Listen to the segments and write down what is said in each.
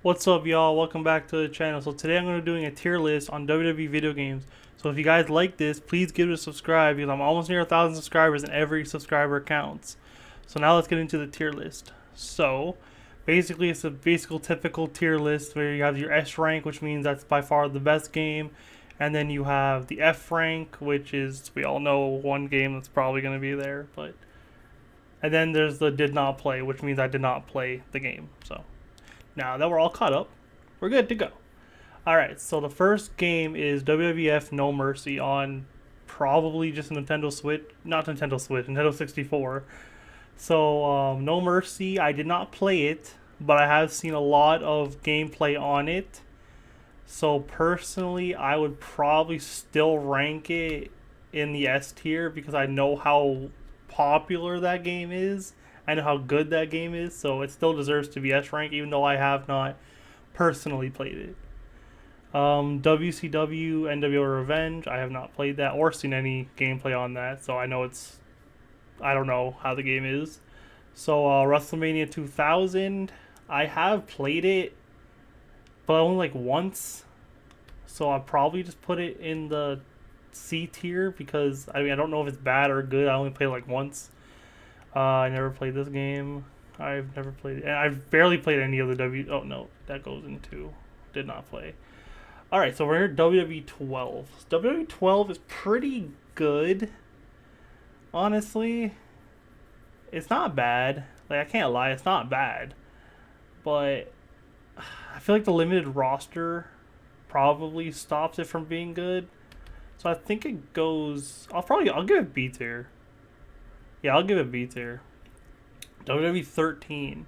What's up, y'all? Welcome back to the channel. So today I'm going to be doing a tier list on WWE video games. So if you guys like this, please give it a subscribe because I'm almost near 1,000 subscribers and every subscriber counts. So now let's get into the tier list. So basically it's a typical tier list where you have your S rank, which means that's by far the best game. And then you have the F rank, which is, we all know, one game that's probably going to be there. And then there's the did not play, which means I did not play the game. So now that we're all caught up, we're good to go. Alright, so the first game is WWF No Mercy on probably just Nintendo Switch. Not Nintendo Switch, Nintendo 64. So, No Mercy, I did not play it, but I have seen a lot of gameplay on it. So, personally, I would probably still rank it in the S tier because I know how popular that game is. I know how good that game is, so it still deserves to be S rank, even though I have not personally played it. WCW NWO Revenge, I have not played that or seen any gameplay on that, so I know I don't know how the game is. So WrestleMania 2000, I have played it, but only like once. So I'll probably just put it in the C tier because I don't know if it's bad or good. I only played it like once. I never played this game. I've never played it. And I've barely played any of the Oh, no. That goes into... Did not play. Alright, so we're here at WWE 12. WWE 12 is pretty good. Honestly. It's not bad. Like, I can't lie. It's not bad. But... I feel like the limited roster probably stops it from being good. So I think it goes... I'll give it B tier. Yeah, I'll give it B tier. WWE 13.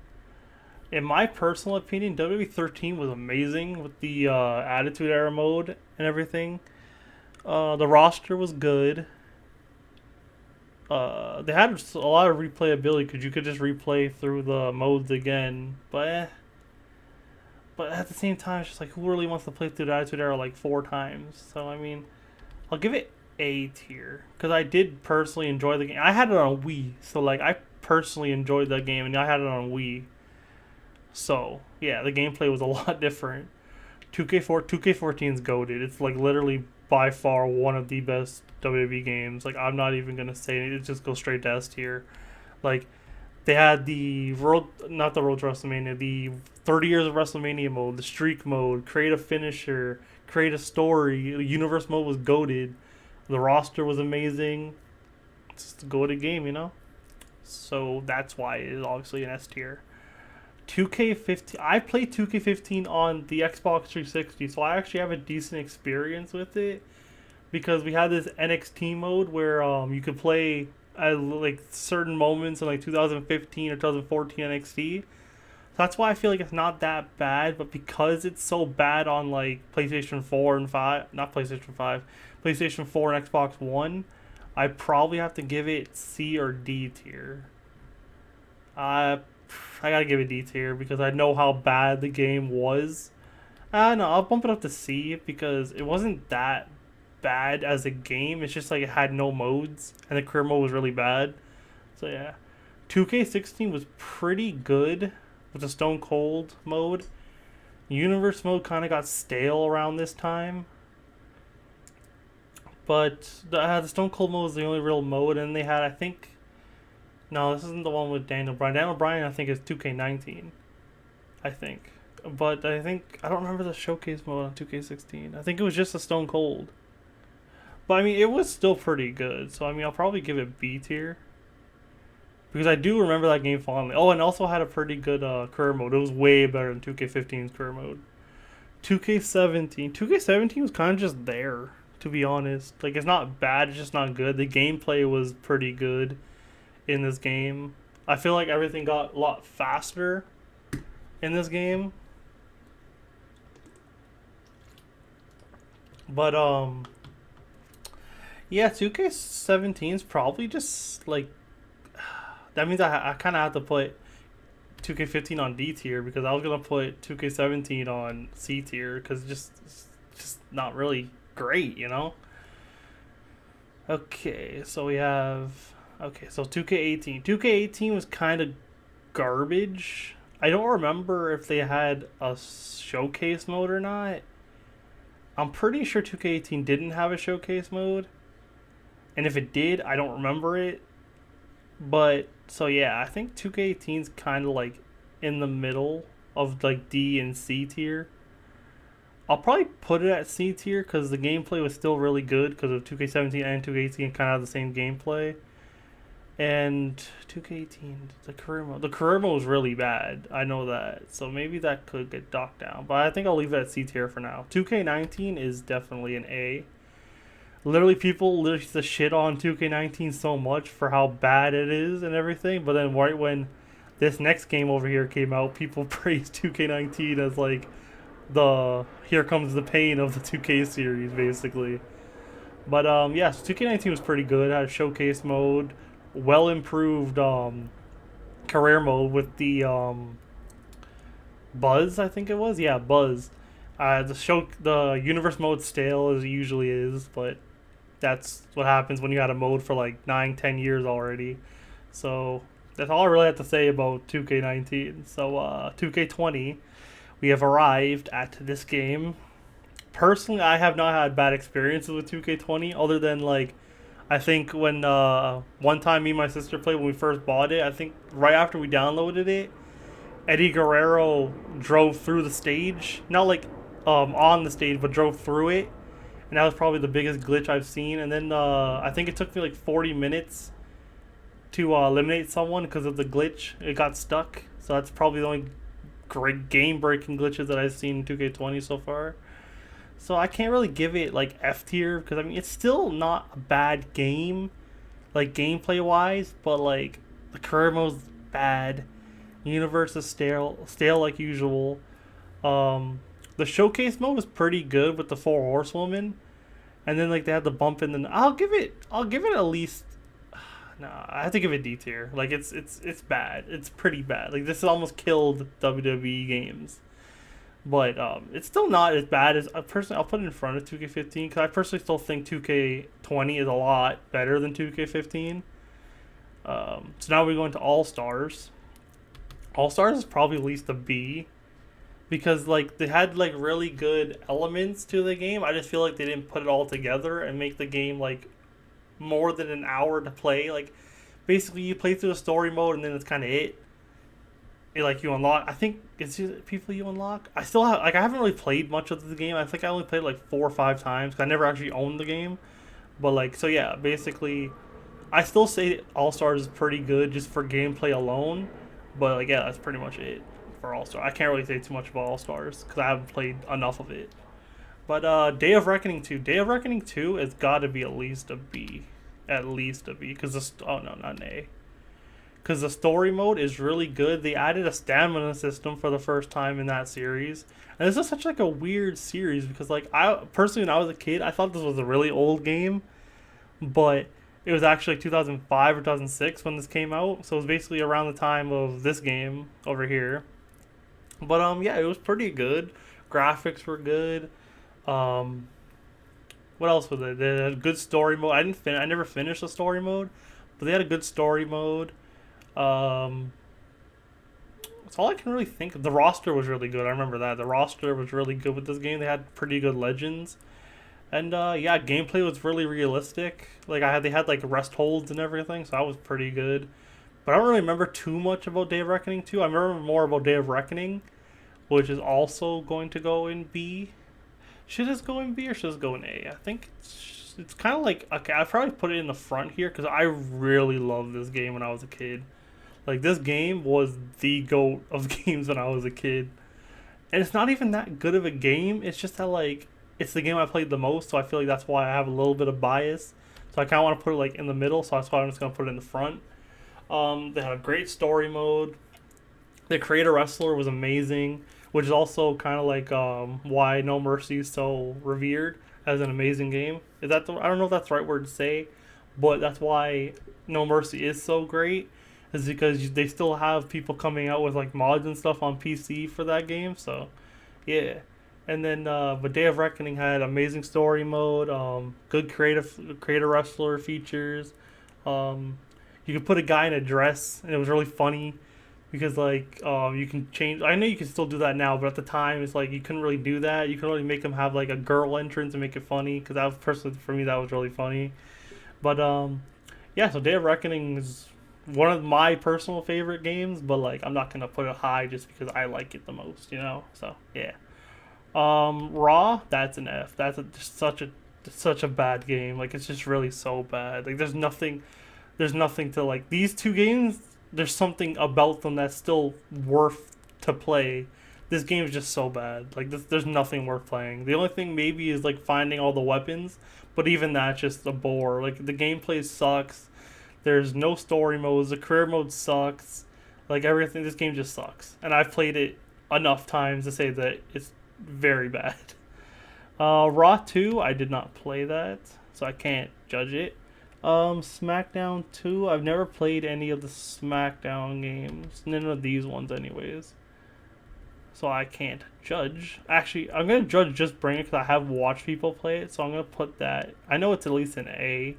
In my personal opinion, WWE 13 was amazing with the Attitude Era mode and everything. The roster was good. They had a lot of replayability because you could just replay through the modes again. But at the same time, it's just like, who really wants to play through the Attitude Era like 4 times? So, I mean, I'll give it A tier because I did personally enjoy the game. I had it on Wii, so like I personally enjoyed that game, and I had it on Wii. So yeah, the gameplay was a lot different. 2K14 is goated. It's like literally by far one of the best WWE games. Like I'm not even gonna say it. It just goes straight to S tier. Like they had not the Road to WrestleMania, the 30 Years of WrestleMania mode, the Streak mode, create a finisher, create a story. The Universe mode was goated. The roster was amazing. It's just a goated game, you know? So that's why it is obviously an S tier. 2K15. I played 2K15 on the Xbox 360, so I actually have a decent experience with it because we had this NXT mode where you could play at like certain moments in like 2015 or 2014 NXT. So that's why I feel like it's not that bad, but because it's so bad on like PlayStation 4 and 5, not PlayStation 5, PlayStation 4 and Xbox One, I probably have to give it C or D tier. I gotta give it D tier because I know how bad the game was. No, I'll bump it up to C because it wasn't that bad as a game. It's just like it had no modes and the career mode was really bad. So yeah, 2K16 was pretty good with the Stone Cold mode. Universe mode kind of got stale around this time. But the Stone Cold mode was the only real mode, and they had, I think... No, this isn't the one with Daniel Bryan. Daniel Bryan, I think, is 2K19. I think. But I don't remember the showcase mode on 2K16. I think it was just a Stone Cold. But, I mean, it was still pretty good. So, I mean, I'll probably give it B tier. Because I do remember that game fondly. Oh, and also had a pretty good career mode. It was way better than 2K15's career mode. 2K17. 2K17 was kind of just there, to be honest. Like, it's not bad, it's just not good. The gameplay was pretty good in this game. I feel like everything got a lot faster in this game. But, yeah, 2K17 is probably just, like, that means I kind of have to put 2K15 on D tier because I was going to put 2K17 on C tier because it's just not really great, you know? Okay, so we have... Okay, so 2K18. 2K18 was kind of garbage. I don't remember if they had a showcase mode or not. I'm pretty sure 2K18 didn't have a showcase mode, and if it did, I don't remember it. But so yeah, I think 2K18 is kind of like in the middle of like D and C tier. I'll probably put it at C tier because the gameplay was still really good because of 2K17 and 2K18 kind of have the same gameplay. And 2K18, the career mode was really bad. I know that, so maybe that could get docked down. But I think I'll leave it at C tier for now. 2K19 is definitely an A. Literally, people literally used to shit on 2K19 so much for how bad it is and everything. But then right when this next game over here came out, people praised 2K19 as like the here comes the pain of the 2K series, basically. But yes, 2K19 was pretty good. Had a showcase mode, well improved career mode with the Buzz, I think it was. Yeah, Buzz. The universe mode stale as it usually is, but that's what happens when you had a mode for like 9, 10 years already. So that's all I really have to say about 2K19. So 2K20, we have arrived at this game. Personally, I have not had bad experiences with 2K20 other than like I think when one time me and my sister played when we first bought it, I think right after we downloaded it, Eddie Guerrero drove through the stage. Not like on the stage, but drove through it. And that was probably the biggest glitch I've seen. And then I think it took me like 40 minutes to eliminate someone because of the glitch. It got stuck. So that's probably the only great game-breaking glitches that I've seen in 2K20 so far. So I can't really give it like F tier because I mean it's still not a bad game, like gameplay wise, but like the career mode's bad. Universe is stale like usual. The showcase mode was pretty good with the four horsewomen, and then like they had the bump in the. I'll give it at least. No, I have to give it D tier. Like it's bad. It's pretty bad. Like this has almost killed WWE games. But it's still not as bad as personally. I'll put it in front of 2K15 because I personally still think 2K20 is a lot better than 2K15. So now we're going to All Stars. All Stars is probably at least a B because like they had like really good elements to the game. I just feel like they didn't put it all together and make the game like more than an hour to play. Like basically you play through the story mode and then it's kind of it. Like you unlock, I think it's people you unlock. I still have like I haven't really played much of the game. I think I only played like 4 or 5 times. 'Cause I never actually owned the game, but like so yeah, basically, I still say All Stars is pretty good just for gameplay alone. But like yeah, that's pretty much it for All Stars. I can't really say too much about All Stars because I haven't played enough of it. But Day of Reckoning 2, Day of Reckoning 2 has got to be at least a B, because oh no, not an A. Because the story mode is really good. They added a stamina system for the first time in that series, and this is such like a weird series because like I personally when I was a kid I thought this was a really old game, but it was actually like 2005 or 2006 when this came out, so it was basically around the time of this game over here. But yeah, it was pretty good. Graphics were good. Um, what else was it? They had a good story mode. I never finished the story mode, but they had a good story mode. That's all I can really think of. The roster was really good. I remember that. The roster was really good with this game. They had pretty good legends. And yeah, gameplay was really realistic. Like they had like rest holds and everything, so that was pretty good. But I don't really remember too much about Day of Reckoning 2. I remember more about Day of Reckoning, which is also going to go in B. Should this go in B or should this go in A? I think it's kind of like okay. I probably put it in the front here because I really loved this game when I was a kid. Like, this game was the GOAT of games when I was a kid. And it's not even that good of a game. It's just that, like, it's the game I played the most, so I feel like that's why I have a little bit of bias. So I kind of want to put it, like, in the middle, so that's why I'm just going to put it in the front. They had a great story mode. The Creator Wrestler was amazing, which is also kind of like why No Mercy is so revered as an amazing game. I don't know if that's the right word to say, but that's why No Mercy is so great. Is because they still have people coming out with like mods and stuff on PC for that game. So, yeah. And then, but Day of Reckoning had amazing story mode, good creator wrestler features. You could put a guy in a dress, and it was really funny because like you can change. I know you can still do that now, but at the time it's like you couldn't really do that. You can only make them have like a girl entrance and make it funny because that was personally for me that was really funny. But yeah, so Day of Reckoning is one of my personal favorite games, but like I'm not gonna put it high just because I like it the most, you know. So yeah. Raw, that's an F. That's just such a bad game. Like it's just really so bad. Like there's nothing to like these two games. There's something about them that's still worth to play. This game is just so bad. Like there's nothing worth playing. The only thing maybe is like finding all the weapons, but even that's just a bore. Like the gameplay sucks. There's no story modes. The career mode sucks. Like everything, this game just sucks. And I've played it enough times to say that it's very bad. Raw 2, I did not play that, so I can't judge it. SmackDown 2, I've never played any of the SmackDown games. None of these ones, anyways. So I can't judge. Actually, I'm going to judge just Bring It because I have watched people play it, so I'm going to put that. I know it's at least an A.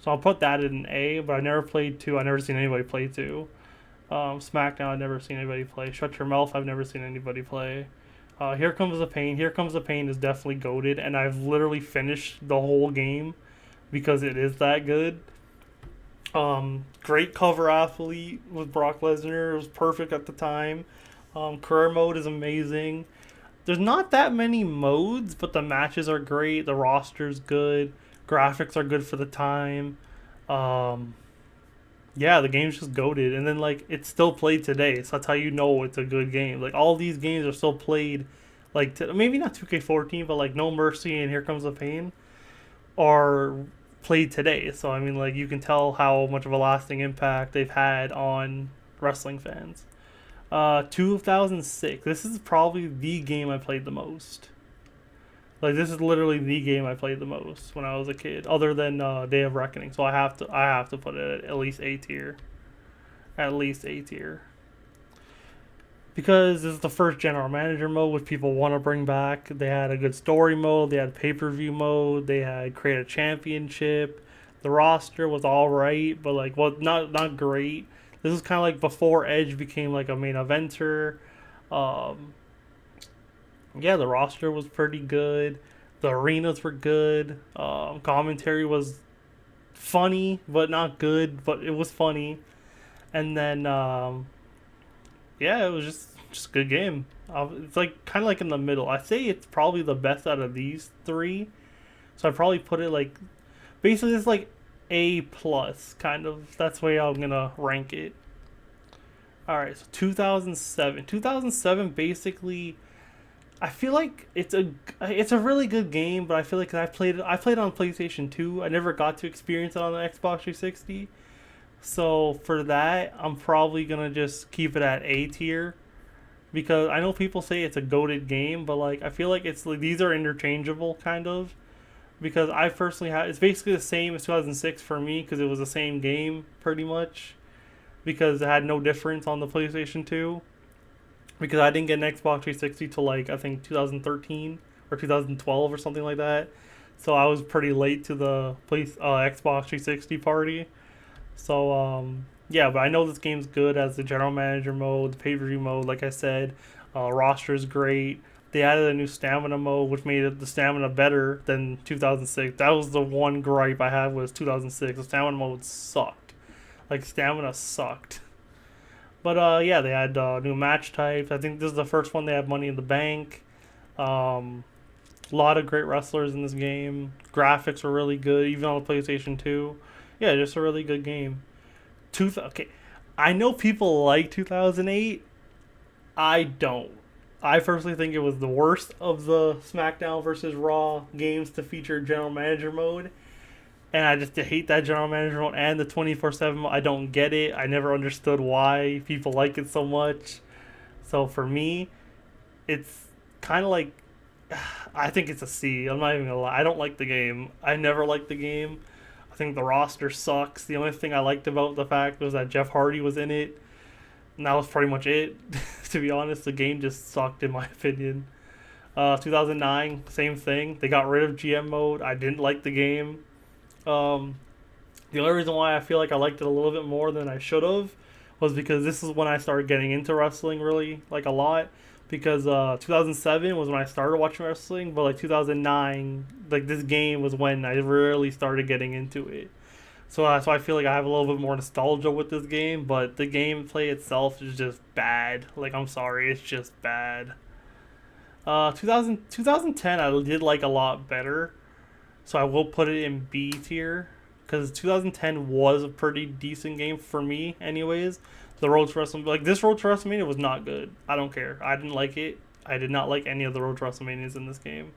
So I'll put that in an A, but I've never played 2. I've never seen anybody play 2. SmackDown, I've never seen anybody play. Shut Your Mouth, I've never seen anybody play. Here Comes the Pain. Here Comes the Pain is definitely goated, and I've literally finished the whole game because it is that good. Great cover athlete with Brock Lesnar. It was perfect at the time. Career mode is amazing. There's not that many modes, but the matches are great. The roster's good. Graphics are good for the time. Yeah, the game's just goated, and then like it's still played today, so that's how you know it's a good game. Like all these games are still played, like maybe not 2K14, but like No Mercy and Here Comes the Pain are played today. So I mean, like you can tell how much of a lasting impact they've had on wrestling fans. 2006. This is probably the game I played the most. Like this is literally the game I played the most when I was a kid, other than Day of Reckoning. So I have to put it at least A tier, at least A tier, because this is the first general manager mode which people want to bring back. They had a good story mode, they had pay-per-view mode, they had create a championship. The roster was all right, but like not great. This is kind of like before Edge became like a main eventer. Um, yeah, the roster was pretty good. The arenas were good. Commentary was funny, but not good, but it was funny. And then, yeah, it was just a good game. It's like kind of like in the middle. I say it's probably the best out of these three, so I probably put it like basically it's like A plus kind of. That's the way I'm gonna rank it. All right, so 2007. 2007 basically I feel like it's a really good game, but I feel like I played it on PlayStation 2. I never got to experience it on the Xbox 360. So for that, I'm probably gonna just keep it at A tier because I know people say it's a goated game, but like I feel like it's like these are interchangeable kind of because I personally have it's basically the same as 2006 for me because it was the same game pretty much because it had no difference on the PlayStation 2 because I didn't get an Xbox 360 till like I think 2013 or 2012 or something like that. So I was pretty late to the Xbox 360 party. So yeah, but I know this game's good as the general manager mode, the pay-per-view mode. Like I said, roster's great. They added a new stamina mode, which made the stamina better than 2006. That was the one gripe I had was 2006. The stamina mode sucked. Like stamina sucked. But yeah, they had new match types. I think this is the first one they had Money in the Bank. A lot of great wrestlers in this game. Graphics were really good, even on the PlayStation 2. Yeah, just a really good game. Okay, I know people like 2008. I don't. I personally think it was the worst of the SmackDown versus Raw games to feature General Manager mode. And I just hate that General Manager mode and the 24/7 mode. I don't get it. I never understood why people like it so much. So for me, it's kind of like I think it's a C. I'm not even gonna lie. I don't like the game. I never liked the game. I think the roster sucks. The only thing I liked about the fact was that Jeff Hardy was in it. And that was pretty much it. To be honest, the game just sucked in my opinion. 2009, same thing. They got rid of GM mode. I didn't like the game. The only reason why I feel like I liked it a little bit more than I should have was because this is when I started getting into wrestling really like a lot. Because 2007 was when I started watching wrestling, but like 2009, like this game was when I really started getting into it. So I feel like I have a little bit more nostalgia with this game, but the gameplay itself is just bad. Like I'm sorry, it's just bad. 2010 I did like a lot better, so I will put it in B tier because 2010 was a pretty decent game for me, anyways. The Road to WrestleMania, like this Road to WrestleMania, was not good. I don't care. I didn't like it. I did not like any of the Road to WrestleManias in this game.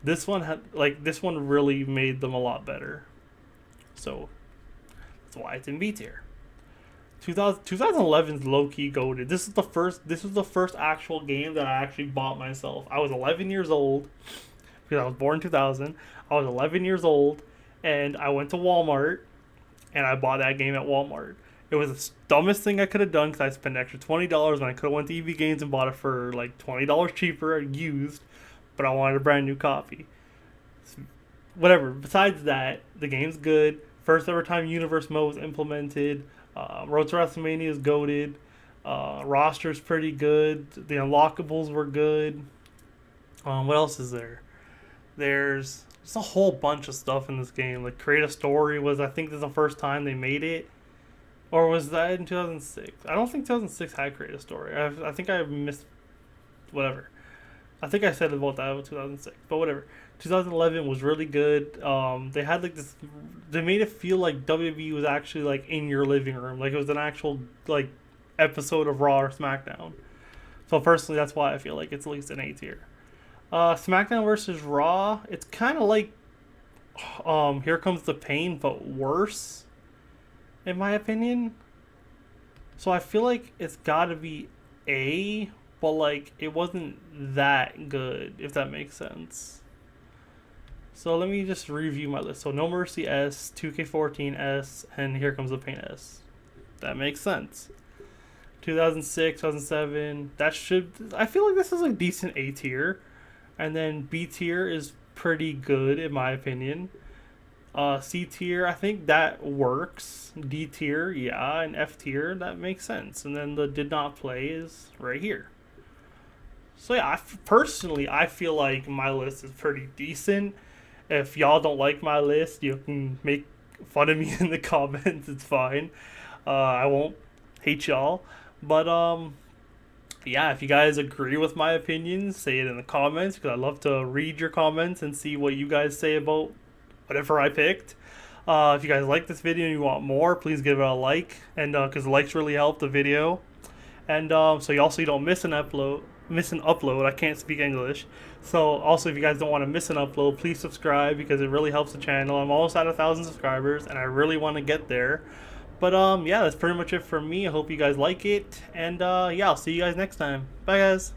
This one really made them a lot better. So that's why it's in B tier. 2011's low key goated. This was the first actual game that I actually bought myself. I was 11 years old because I was born in 2000. I was 11 years old and I went to Walmart and I bought that game at Walmart. It was the dumbest thing I could have done because I spent an extra $20 when I could have went to EV Games and bought it for like $20 cheaper used, but I wanted a brand new copy. Whatever. Besides that, the game's good. First ever time Universe mode was implemented. Road to WrestleMania is goated. Roster's pretty good. The unlockables were good. What else is there? There's a whole bunch of stuff in this game. Like Create a Story was, I think, this is the first time they made it. Or was that in 2006? I don't think 2006 had Create a Story. I think I missed whatever. I think I said about that with 2006, but whatever. 2011 was really good. They had like this. They made it feel like WWE was actually like in your living room, like it was an actual like episode of Raw or SmackDown. So personally, that's why I feel like it's at least an A tier. SmackDown versus Raw. It's kind of like Here Comes the Pain, but worse, in my opinion. So I feel like it's got to be A, but like it wasn't that good, if that makes sense. So let me just review my list. So No Mercy S, 2K14 S, and Here Comes the Pain S. That makes sense. 2006, 2007. I feel like this is a decent A tier, and then B tier is pretty good in my opinion. C tier, I think that works. D tier, yeah, and F tier, that makes sense. And then the did not play is right here. So yeah, personally, I feel like my list is pretty decent. If y'all don't like my list, you can make fun of me in the comments. It's fine. I won't hate y'all. But yeah, if you guys agree with my opinions, say it in the comments because I love to read your comments and see what you guys say about whatever I picked. If you guys like this video and you want more, please give it a like, and because likes really help the video. And so you don't miss an upload. I can't speak English. So also, if you guys don't want to miss an upload, please subscribe because it really helps the channel. I'm almost at 1,000 subscribers and I really want to get there. But yeah, that's pretty much it for me. I hope you guys like it. And yeah, I'll see you guys next time. Bye guys.